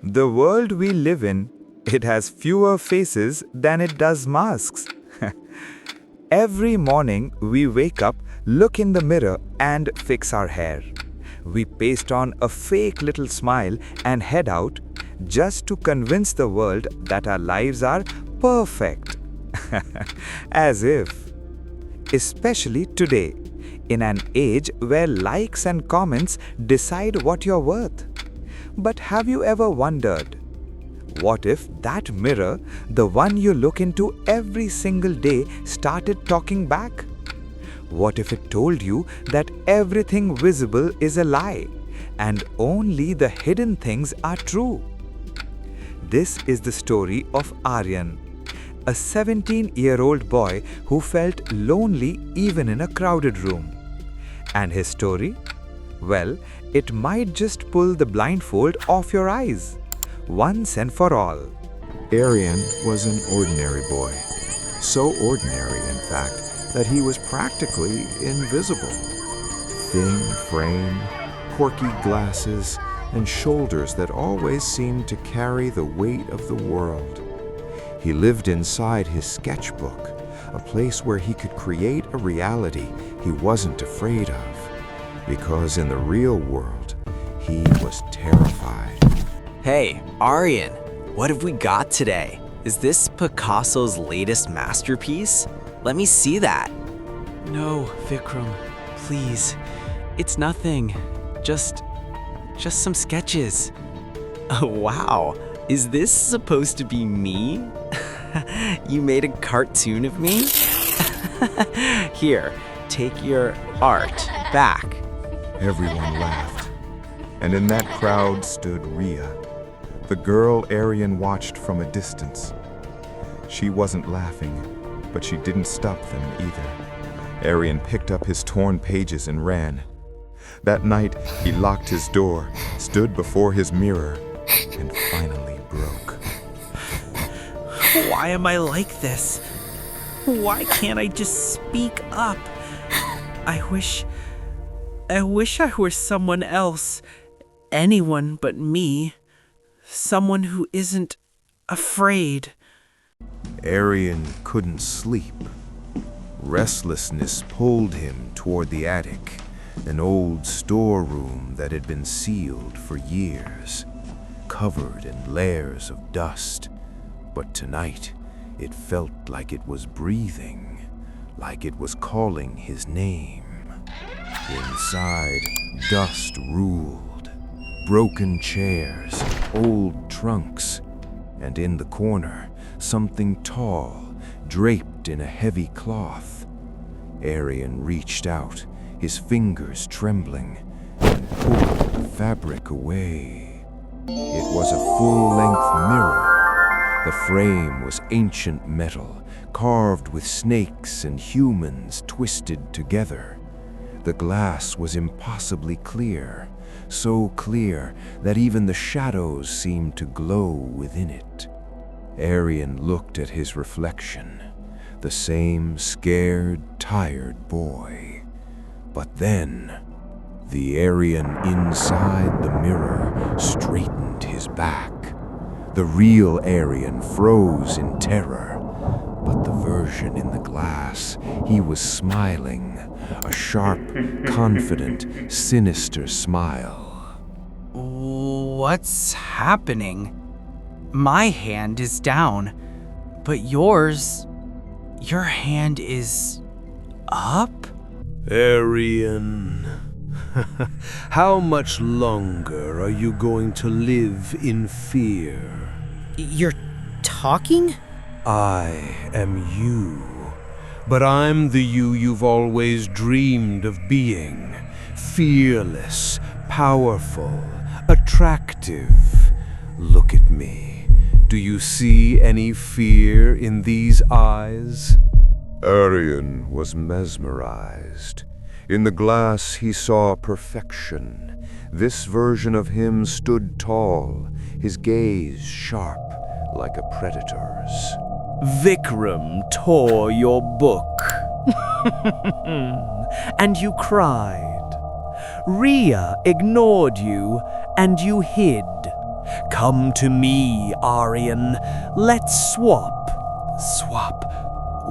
The world we live in, it has fewer faces than it does masks. Every morning we wake up, look in the mirror and fix our hair. We paste on a fake little smile and head out just to convince the world that our lives are perfect. As if. Especially today, in an age where likes and comments decide what you're worth. But have you ever wondered, what if that mirror, the one you look into every single day, started talking back? What if it told you that everything visible is a lie and only the hidden things are true? This is the story of Aryan, a 17-year-old boy who felt lonely even in a crowded room. And his story? Well, it might just pull the blindfold off your eyes, once and for all. Aryan was an ordinary boy. So ordinary, in fact, that he was practically invisible. Thin frame, quirky glasses, and shoulders that always seemed to carry the weight of the world. He lived inside his sketchbook, a place where he could create a reality he wasn't afraid of, because in the real world, he was terrified. Hey, Aryan, what have we got today? Is this Picasso's latest masterpiece? Let me see that. No, Vikram, please. It's nothing. Just some sketches. Oh, wow. Is this supposed to be me? You made a cartoon of me? Here, take your art back. Everyone laughed, and in that crowd stood Ria, the girl Aryan watched from a distance. She wasn't laughing, but she didn't stop them either. Aryan picked up his torn pages and ran. That night, he locked his door, stood before his mirror, and finally broke. Why am I like this? Why can't I just speak up? I wish I were someone else. Anyone but me. Someone who isn't afraid. Aryan couldn't sleep. Restlessness pulled him toward the attic, an old storeroom that had been sealed for years, covered in layers of dust. But tonight, it felt like it was breathing, like it was calling his name. Inside, dust ruled. Broken chairs, old trunks, and in the corner, something tall, draped in a heavy cloth. Aryan reached out, his fingers trembling, and pulled the fabric away. It was a full-length mirror. The frame was ancient metal, carved with snakes and humans twisted together. The glass was impossibly clear, so clear that even the shadows seemed to glow within it. Aryan looked at his reflection, the same scared, tired boy. But then, the Aryan inside the mirror straightened his back. The real Aryan froze in terror, but the version in the glass, he was smiling, a sharp, confident, sinister smile. What's happening? My hand is down, but your hand is up? Aryan, how much longer are you going to live in fear? You're talking? I am you, but I'm the you you've always dreamed of being. Fearless, powerful, attractive. Look at me. Do you see any fear in these eyes? Aryan was mesmerized. In the glass he saw perfection. This version of him stood tall, his gaze sharp like a predator's. Vikram tore your book. And you cried. Ria ignored you, and you hid. Come to me, Aryan. Let's swap. Swap?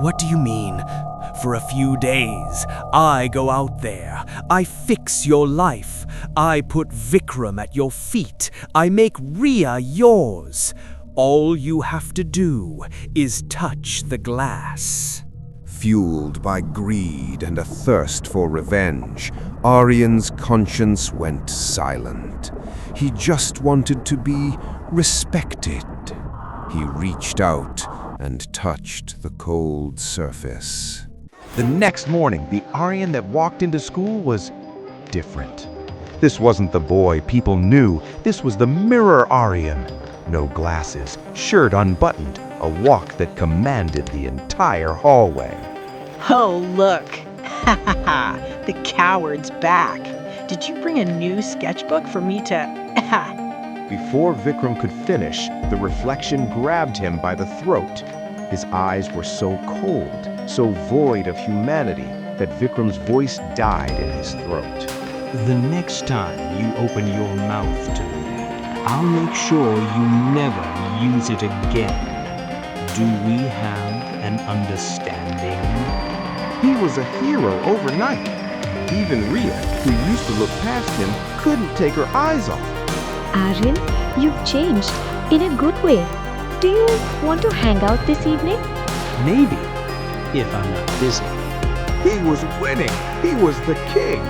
What do you mean? For a few days, I go out there. I fix your life. I put Vikram at your feet. I make Rhea yours. All you have to do is touch the glass. Fueled by greed and a thirst for revenge, Aryan's conscience went silent. He just wanted to be respected. He reached out and touched the cold surface. The next morning, the Aryan that walked into school was different. This wasn't the boy people knew. This was the mirror Aryan. No glasses, shirt unbuttoned, a walk that commanded the entire hallway. Oh, look. Ha ha ha. The coward's back. Did you bring a new sketchbook for me to... Before Vikram could finish, the reflection grabbed him by the throat. His eyes were so cold, so void of humanity, that Vikram's voice died in his throat. The next time you open your mouth to me, I'll make sure you never use it again. Do we have an understanding? He was a hero overnight. Even Rhea, who used to look past him, couldn't take her eyes off. Aryan, you've changed in a good way. Do you want to hang out this evening? Maybe, if I'm not busy. He was winning. He was the king.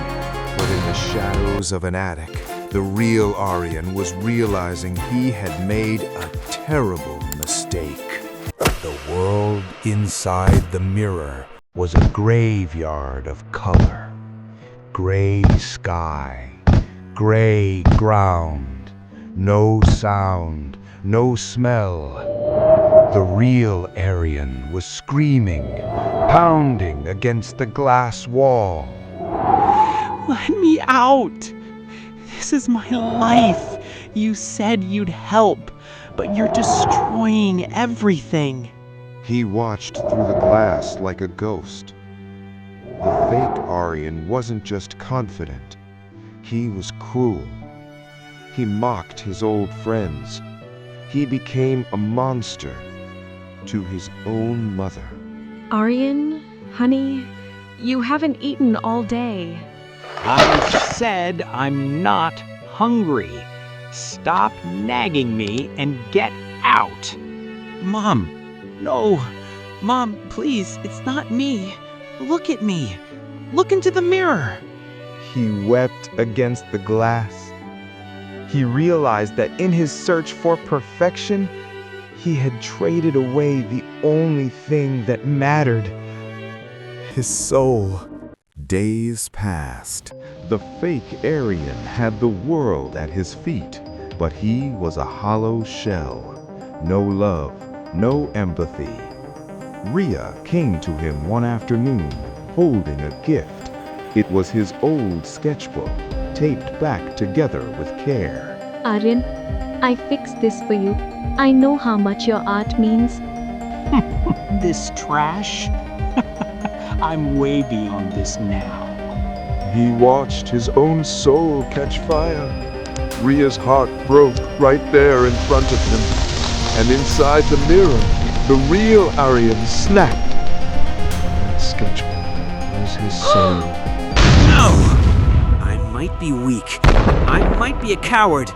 But in the shadows of an attic, the real Aryan was realizing he had made a terrible mistake. The world inside the mirror was a graveyard of color. Gray sky, gray ground, no sound, no smell. The real Aryan was screaming, pounding against the glass wall. Let me out! This is my life. You said you'd help, but you're destroying everything. He watched through the glass like a ghost. The fake Aryan wasn't just confident. He was cruel. He mocked his old friends. He became a monster to his own mother. Aryan, honey, you haven't eaten all day. I said I'm not hungry. Stop nagging me and get out. Mom, no. Mom, please, it's not me. Look at me. Look into the mirror. He wept against the glass. He realized that in his search for perfection, he had traded away the only thing that mattered: his soul. Days passed. The fake Aryan had the world at his feet, but he was a hollow shell. No love, no empathy. Rhea came to him one afternoon, holding a gift. It was his old sketchbook, taped back together with care. Aryan, I fixed this for you. I know how much your art means. This trash? I'm way beyond this now. He watched his own soul catch fire. Rhea's heart broke right there in front of him. And inside the mirror, the real Aryan snapped. That sketchbook was his soul. No! I might be weak. I might be a coward.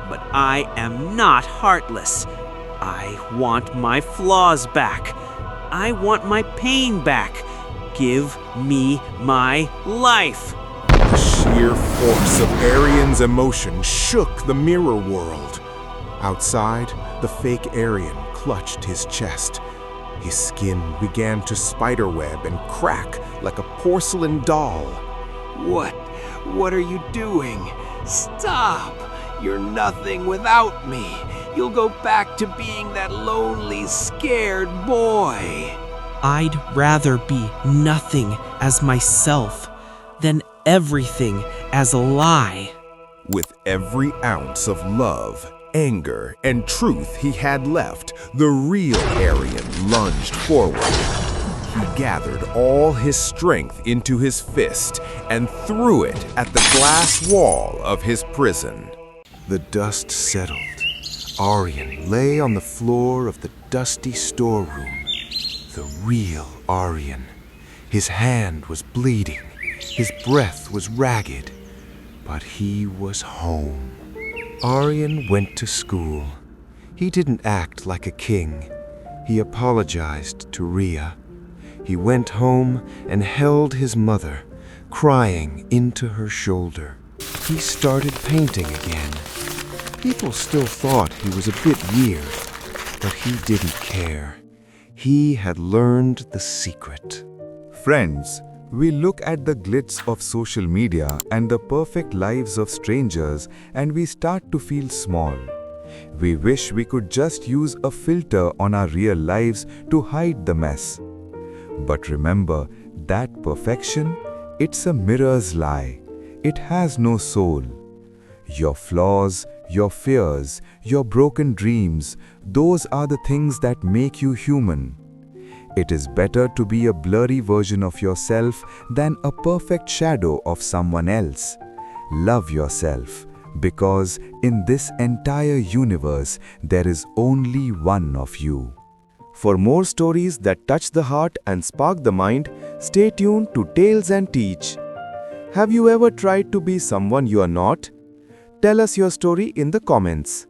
But I am not heartless. I want my flaws back. I want my pain back. Give me my life. The sheer force of Aryan's emotion shook the mirror world. Outside, the fake Aryan clutched his chest. His skin began to spiderweb and crack like a porcelain doll. What are you doing? Stop! You're nothing without me. You'll go back to being that lonely, scared boy. I'd rather be nothing as myself than everything as a lie. With every ounce of love, anger, and truth he had left, the real Aryan lunged forward. He gathered all his strength into his fist and threw it at the glass wall of his prison. The dust settled, Aryan lay on the floor of the dusty storeroom. The real Aryan. His hand was bleeding. His breath was ragged. But he was home. Aryan went to school. He didn't act like a king. He apologized to Rhea. He went home and held his mother, crying into her shoulder. He started painting again. People still thought he was a bit weird, but he didn't care. He had learned the secret. Friends, we look at the glitz of social media and the perfect lives of strangers and we start to feel small. We wish we could just use a filter on our real lives to hide the mess. But remember that perfection, it's a mirror's lie. It has no soul. Your flaws, your fears, your broken dreams, those are the things that make you human. It is better to be a blurry version of yourself than a perfect shadow of someone else. Love yourself, because in this entire universe, there is only one of you. For more stories that touch the heart and spark the mind, stay tuned to Tales and Teach. Have you ever tried to be someone you are not? Tell us your story in the comments.